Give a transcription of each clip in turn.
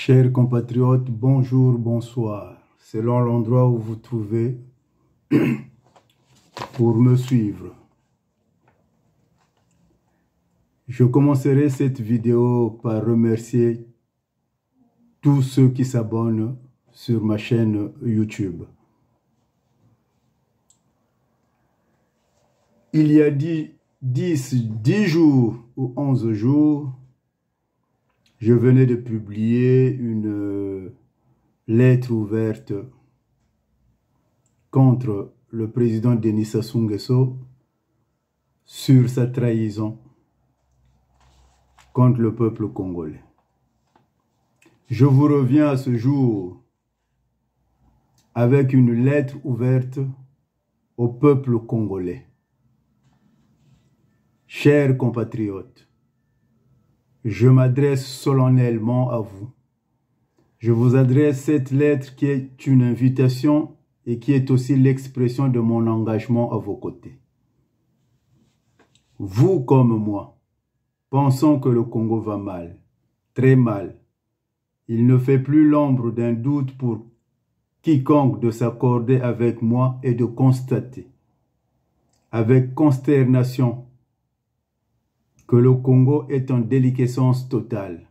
Chers compatriotes, bonjour, bonsoir, selon l'endroit où vous trouvez pour me suivre. Je commencerai cette vidéo par remercier tous ceux qui s'abonnent sur ma chaîne YouTube. Il y a 10 jours ou 11 jours, je venais de publier une lettre ouverte contre le président Denis Sassou Nguesso sur sa trahison contre le peuple congolais. Je vous reviens à ce jour avec une lettre ouverte au peuple congolais. Chers compatriotes, je m'adresse solennellement à vous. Je vous adresse cette lettre qui est une invitation et qui est aussi l'expression de mon engagement à vos côtés. Vous comme moi, pensons que le Congo va mal, très mal. Il ne fait plus l'ombre d'un doute pour quiconque de s'accorder avec moi et de constater, avec consternation, que le Congo est en déliquescence totale.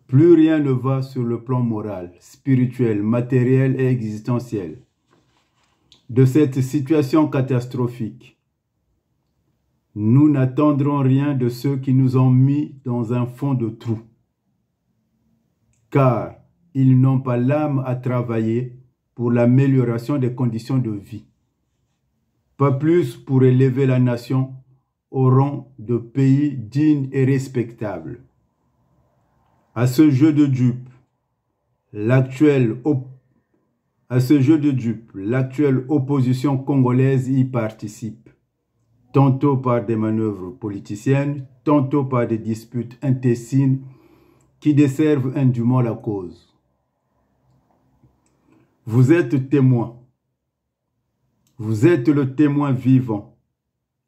Plus rien ne va sur le plan moral, spirituel, matériel et existentiel. De cette situation catastrophique, nous n'attendrons rien de ceux qui nous ont mis dans un fond de trou, car ils n'ont pas l'âme à travailler pour l'amélioration des conditions de vie, pas plus pour élever la nation au rang de pays digne et respectable. À ce jeu de dupes, l'actuelle opposition congolaise y participe, tantôt par des manœuvres politiciennes, tantôt par des disputes intestines qui desservent indûment la cause. Vous êtes témoin. Vous êtes le témoin vivant,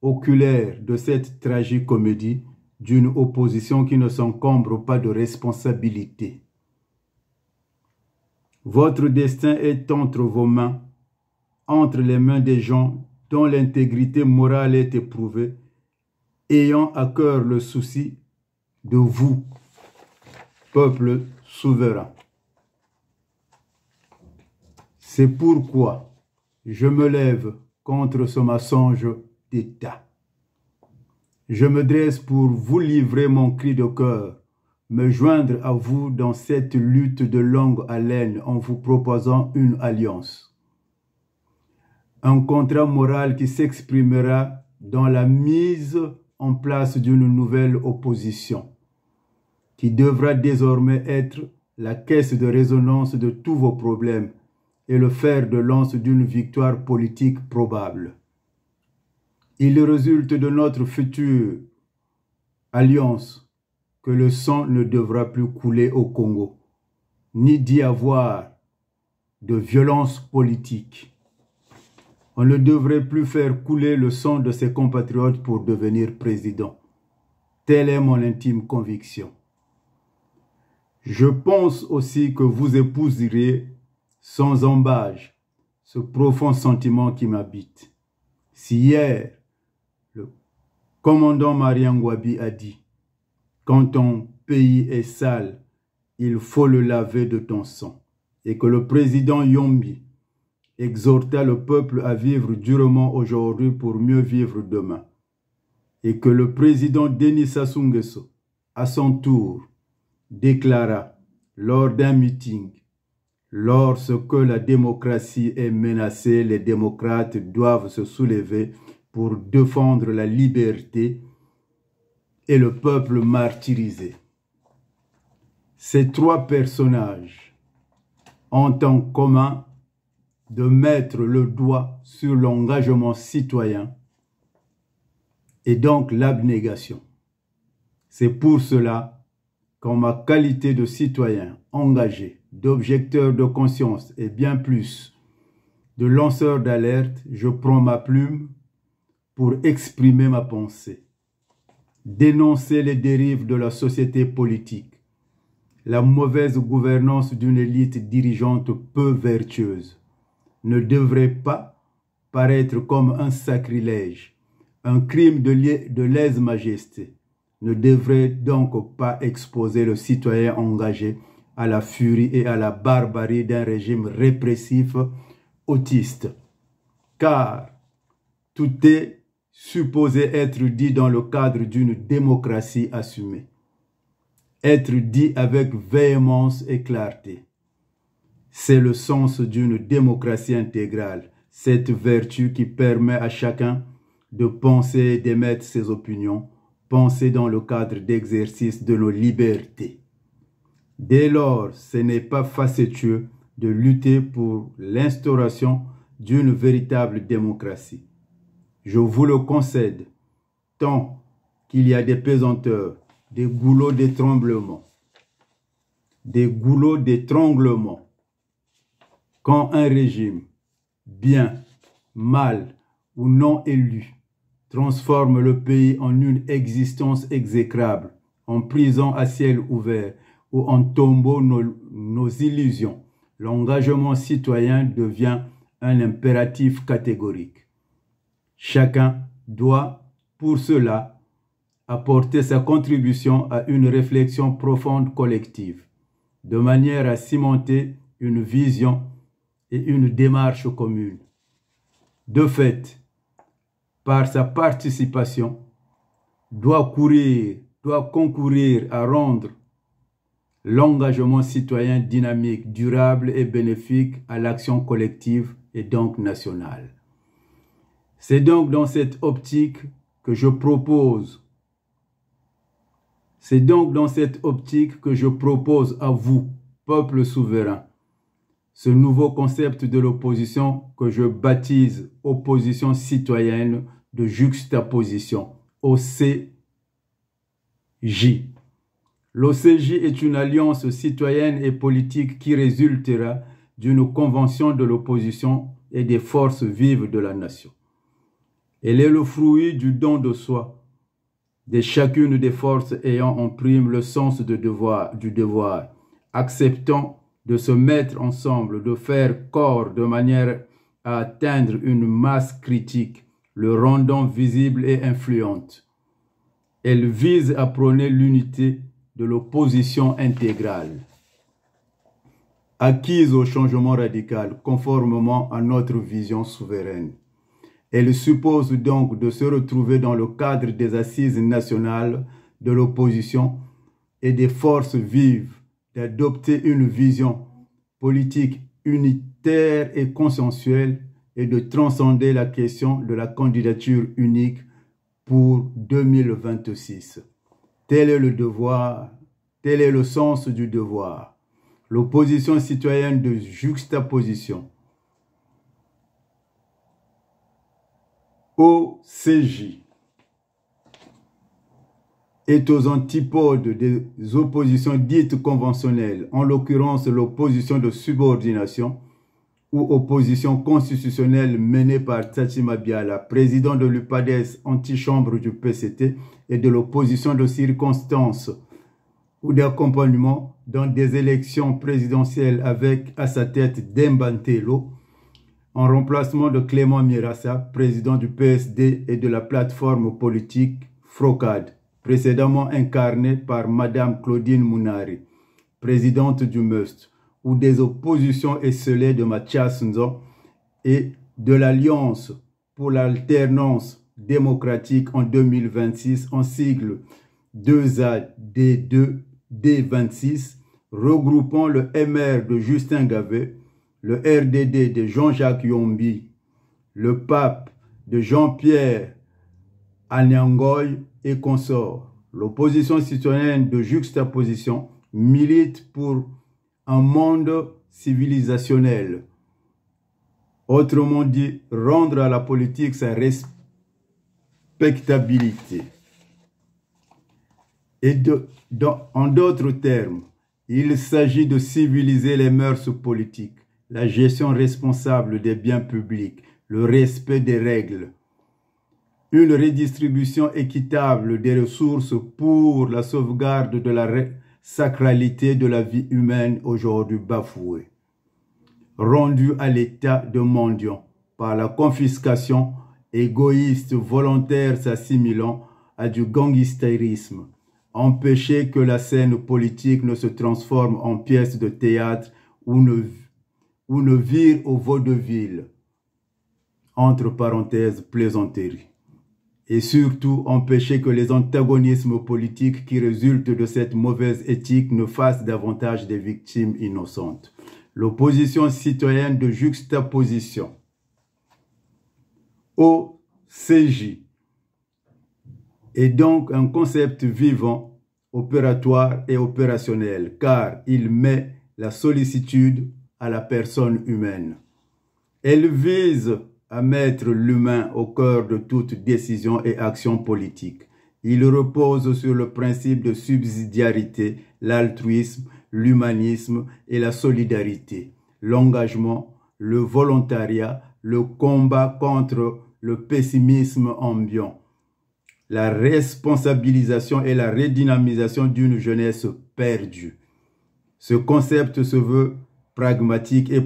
oculaire de cette tragique comédie d'une opposition qui ne s'encombre pas de responsabilité. Votre destin est entre vos mains, entre les mains des gens dont l'intégrité morale est éprouvée, ayant à cœur le souci de vous, peuple souverain. C'est pourquoi je me lève contre ce mensonge d'État. Je me dresse pour vous livrer mon cri de cœur, me joindre à vous dans cette lutte de longue haleine en vous proposant une alliance. Un contrat moral qui s'exprimera dans la mise en place d'une nouvelle opposition, qui devra désormais être la caisse de résonance de tous vos problèmes et le fer de lance d'une victoire politique probable. Il résulte de notre future alliance que le sang ne devra plus couler au Congo, ni d'y avoir de violence politique. On ne devrait plus faire couler le sang de ses compatriotes pour devenir président. Telle est mon intime conviction. Je pense aussi que vous épouserez sans embâge ce profond sentiment qui m'habite. Si hier, le commandant Marian Ngouabi a dit « Quand ton pays est sale, il faut le laver de ton sang » et que le président Yombi exhorta le peuple à vivre durement aujourd'hui pour mieux vivre demain, et que le président Denis Sassou Nguesso, à son tour, déclara lors d'un meeting: lorsque la démocratie est menacée, les démocrates doivent se soulever pour défendre la liberté et le peuple martyrisé. Ces trois personnages ont en commun de mettre le doigt sur l'engagement citoyen et donc l'abnégation. C'est pour cela qu'en ma qualité de citoyen engagé, d'objecteur de conscience et bien plus de lanceur d'alerte, je prends ma plume pour exprimer ma pensée, dénoncer les dérives de la société politique, la mauvaise gouvernance d'une élite dirigeante peu vertueuse ne devrait pas paraître comme un sacrilège, un crime de lèse-majesté, ne devrait donc pas exposer le citoyen engagé à la furie et à la barbarie d'un régime répressif autiste. Car tout est supposé être dit dans le cadre d'une démocratie assumée. Être dit avec véhémence et clarté. C'est le sens d'une démocratie intégrale, cette vertu qui permet à chacun de penser et d'émettre ses opinions, penser dans le cadre d'exercice de nos libertés. Dès lors, ce n'est pas facétieux de lutter pour l'instauration d'une véritable démocratie. Je vous le concède, tant qu'il y a des pesanteurs, des goulots d'étranglement. Des goulots d'étranglement. Quand un régime, bien, mal ou non élu, transforme le pays en une existence exécrable, en prison à ciel ouvert ou en tombeau nos illusions, l'engagement citoyen devient un impératif catégorique. Chacun doit, pour cela, apporter sa contribution à une réflexion profonde collective, de manière à cimenter une vision et une démarche commune. De fait, par sa participation, doit concourir à rendre l'engagement citoyen dynamique, durable et bénéfique à l'action collective et donc nationale. C'est donc dans cette optique que je propose à vous, peuple souverain, ce nouveau concept de l'opposition que je baptise opposition citoyenne de juxtaposition, OCJ. L'OCJ est une alliance citoyenne et politique qui résultera d'une convention de l'opposition et des forces vives de la nation. Elle est le fruit du don de soi de chacune des forces ayant en prime le sens du devoir, acceptant de se mettre ensemble, de faire corps de manière à atteindre une masse critique, le rendant visible et influente. Elle vise à prôner l'unité de l'opposition intégrale, acquise au changement radical, conformément à notre vision souveraine. Elle suppose donc de se retrouver dans le cadre des assises nationales de l'opposition et des forces vives, d'adopter une vision politique unitaire et consensuelle et de transcender la question de la candidature unique pour 2026. Tel est le devoir, tel est le sens du devoir. L'opposition citoyenne de juxtaposition. OCJ est aux antipodes des oppositions dites conventionnelles, en l'occurrence l'opposition de subordination ou opposition constitutionnelle menée par Tsachi Mabiala, président de l'UPADES, antichambre du PCT, et de l'opposition de circonstances ou d'accompagnement dans des élections présidentielles avec à sa tête Demba Ntelo, en remplacement de Clément Mirassa, président du PSD et de la plateforme politique FROCAD, précédemment incarnée par Madame Claudine Mounari, présidente du MUST, ou des oppositions esselées de Mathias Nzo et de l'Alliance pour l'alternance démocratique en 2026 en sigle 2AD2D26, regroupant le MR de Justin Gavet, le RDD de Jean-Jacques Yombi, le PAP de Jean-Pierre Anyangoy et consorts. L'opposition citoyenne de juxtaposition milite pour un monde civilisationnel. Autrement dit, rendre à la politique sa respectabilité. Et en d'autres termes, il s'agit de civiliser les mœurs politiques, la gestion responsable des biens publics, le respect des règles, une redistribution équitable des ressources pour la sauvegarde de la sacralité de la vie humaine aujourd'hui bafouée, rendue à l'état de mendiant par la confiscation égoïste volontaire s'assimilant à du gangstérisme, empêcher que la scène politique ne se transforme en pièce de théâtre ou ne vire au vaudeville, entre parenthèses plaisanterie, et surtout empêcher que les antagonismes politiques qui résultent de cette mauvaise éthique ne fassent davantage des victimes innocentes. L'opposition citoyenne de juxtaposition, OCJ, est donc un concept vivant, opératoire et opérationnel, car il met la sollicitude à la personne humaine. Elle vise à mettre l'humain au cœur de toute décision et action politique. Il repose sur le principe de subsidiarité, l'altruisme, l'humanisme et la solidarité, l'engagement, le volontariat, le combat contre le pessimisme ambiant, la responsabilisation et la redynamisation d'une jeunesse perdue. Ce concept se veut pragmatique et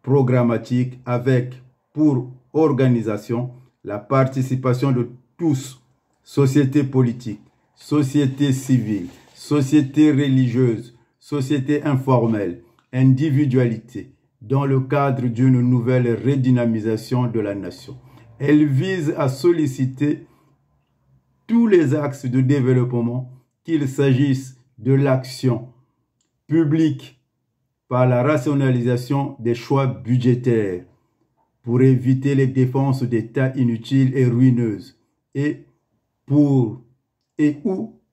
programmatique avec pour organisation la participation de tous, société politique, société civile, société religieuse, société informelle, individualité, dans le cadre d'une nouvelle redynamisation de la nation. Elle vise à solliciter tous les axes de développement, qu'il s'agisse de l'action publique par la rationalisation des choix budgétaires, pour éviter les dépenses d'État inutiles et ruineuses, ou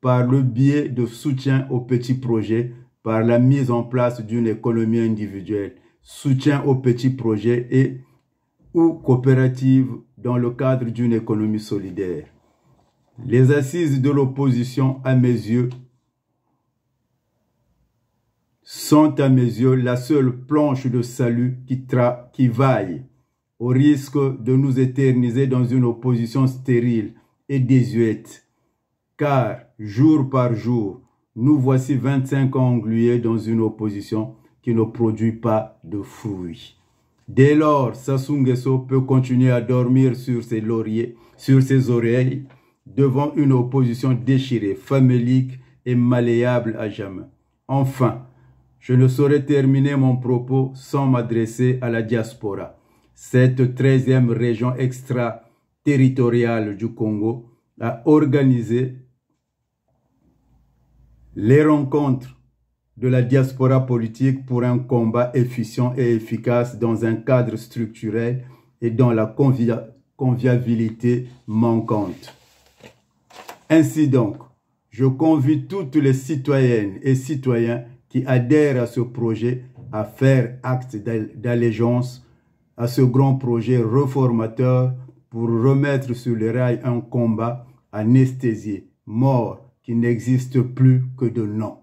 par le biais de soutien aux petits projets, par la mise en place d'une économie individuelle, soutien aux petits projets ou coopératives dans le cadre d'une économie solidaire. Les assises de l'opposition, à mes yeux, sont la seule planche de salut qui vaille, au risque de nous éterniser dans une opposition stérile et désuète. Car, jour par jour, nous voici 25 ans englués dans une opposition qui ne produit pas de fruits. Dès lors, Sassou Nguesso peut continuer à dormir sur ses lauriers, sur ses oreilles, devant une opposition déchirée, famélique et malléable à jamais. Enfin, je ne saurais terminer mon propos sans m'adresser à la diaspora, cette 13e région extraterritoriale du Congo a organisé les rencontres de la diaspora politique pour un combat efficient et efficace dans un cadre structurel et dans la convivialité manquante. Ainsi donc, je convie toutes les citoyennes et citoyens qui adhèrent à ce projet à faire acte d'allégeance à ce grand projet réformateur pour remettre sur les rails un combat anesthésié, mort, qui n'existe plus que de nom.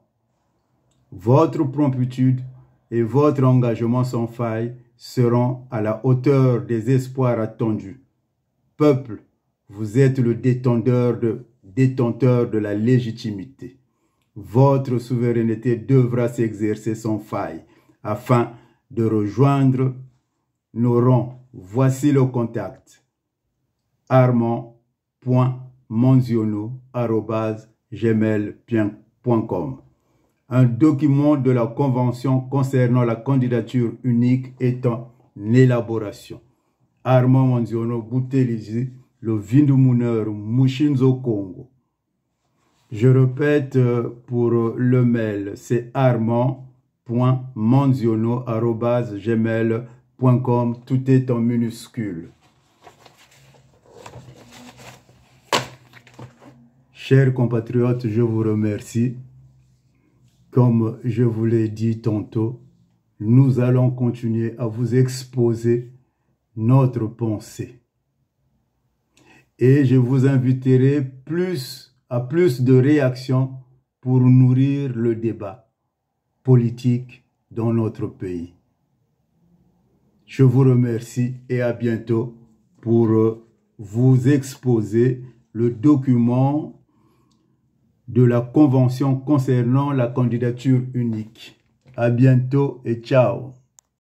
Votre promptitude et votre engagement sans faille seront à la hauteur des espoirs attendus. Peuple, vous êtes le détenteur de la légitimité. Votre souveraineté devra s'exercer sans faille afin de rejoindre nos rangs. Voici le contact: armand.monziono@gmail.com. Un document de la convention concernant la candidature unique est en élaboration. Armand Monziono Boutelisi, le Vindoumouneur Mushinzo Congo. Je répète pour le mail, c'est armand.monziono@gmail.com. Tout est en minuscule. Chers compatriotes, je vous remercie. Comme je vous l'ai dit tantôt, nous allons continuer à vous exposer notre pensée. Et je vous inviterai à plus de réactions pour nourrir le débat politique dans notre pays. Je vous remercie et à bientôt pour vous exposer le document de la Convention concernant la candidature unique. À bientôt et ciao.